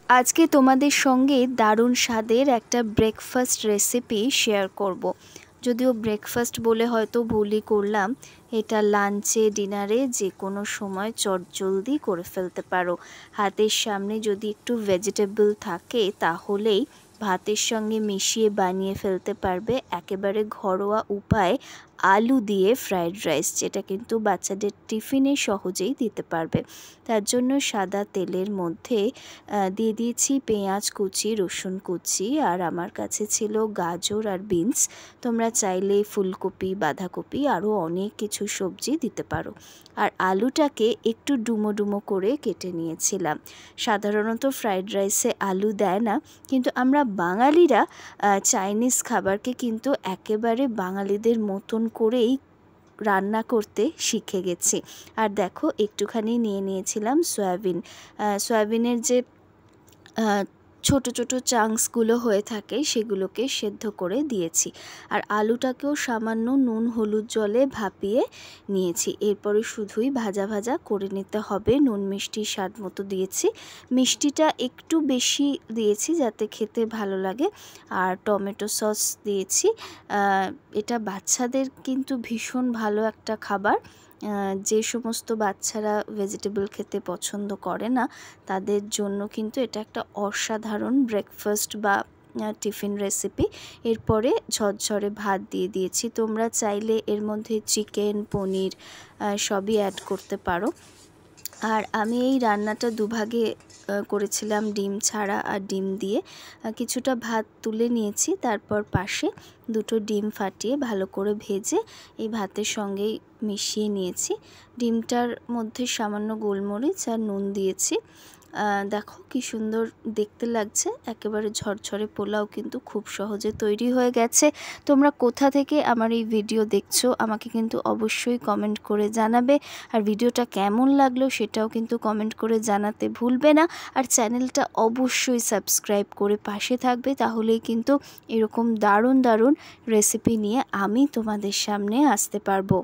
আজকে তোমাদের সঙ্গে দারুণ স্বাদের একটা ব্রেকফাস্ট রেসিপি শেয়ার করব। যদিও ব্রেকফাস্ট বলে হয়তো ভুলই করলাম, এটা লাঞ্চে ডিনারে যে কোনো সময় চটজলদি করে ফেলতে পারো। হাতের সামনে যদি একটু ভেজিটেবল থাকে তাহলেই ভাতের সঙ্গে মিশিয়ে বানিয়ে ফেলতে পারবে একেবারে ঘরোয়া উপায়ে আলু দিয়ে ফ্রাইড রাইস, যেটা কিন্তু বাচ্চাদের টিফিনে সহজেই দিতে পারবে। তার জন্য সাদা তেলের মধ্যে দিয়ে দিয়েছি পেঁয়াজ কুচি, রসুন কুচি, আর আমার কাছে ছিল গাজর আর বিনস। তোমরা চাইলে ফুলকপি, বাঁধাকপি আরও অনেক কিছু সবজি দিতে পারো। আর আলুটাকে একটু ডুমো ডুমো করে কেটে নিয়েছিলাম। সাধারণত ফ্রাইড রাইসে আলু দেয় না, কিন্তু আমরা বাঙালিরা চাইনিজ খাবারকে কিন্তু একেবারে বাঙালিদের মতন করেই রান্না করতে শিখে গেছি। আর দেখো একটুখানি নিয়ে নিয়েছিলাম সয়াবিন। সয়াবিনের যে ছোট ছোট চাংসগুলো হয়ে থাকে সেগুলোকে সেদ্ধ করে দিয়েছি। আর আলুটাকেও সামান্য নুন হলুদ জলে ভাপিয়ে নিয়েছি। এরপরে শুধুই ভাজা ভাজা করে নিতে হবে। নুন মিষ্টি স্বাদ মতো দিয়েছি, মিষ্টিটা একটু বেশি দিয়েছি যাতে খেতে ভালো লাগে। আর টমেটো সস দিয়েছি। এটা বাচ্চাদের কিন্তু ভীষণ ভালো একটা খাবার। যে সমস্ত বাচ্চারা ভেজিটেবল খেতে পছন্দ করে না তাদের জন্য কিন্তু এটা একটা অসাধারণ ব্রেকফাস্ট বা টিফিন রেসিপি। এরপরে ঝরঝরে ভাত দিয়ে দিয়েছি। তোমরা চাইলে এর মধ্যে চিকেন, পনির সবই অ্যাড করতে পারো। আর আমি এই রান্নাটা দুভাগে করেছিলাম, ডিম ছাড়া আর ডিম দিয়ে। কিছুটা ভাত তুলে নিয়েছি, তারপর পাশে দুটো ডিম ফাটিয়ে ভালো করে ভেজে এই ভাতের সঙ্গেই মিশিয়ে নিয়েছি। ডিমটার মধ্যে সামান্য গোলমরিচ আর নুন দিয়েছি। দেখো কি সুন্দর দেখতে লাগছে। একেবারে ঝরঝরে পোলাও কিন্তু খুব সহজে তৈরি হয়ে গেছে। তোমরা কোথা থেকে আমার এই ভিডিও দেখছো আমাকে কিন্তু অবশ্যই কমেন্ট করে জানাবে। আর ভিডিওটা কেমন লাগলো সেটাও কিন্তু কমেন্ট করে জানাতে ভুলবে না। আর চ্যানেলটা অবশ্যই সাবস্ক্রাইব করে পাশে থাকবে, তাহলেই কিন্তু এরকম দারুণ দারুণ রেসিপি নিয়ে আমি তোমাদের সামনে আসতে পারবো।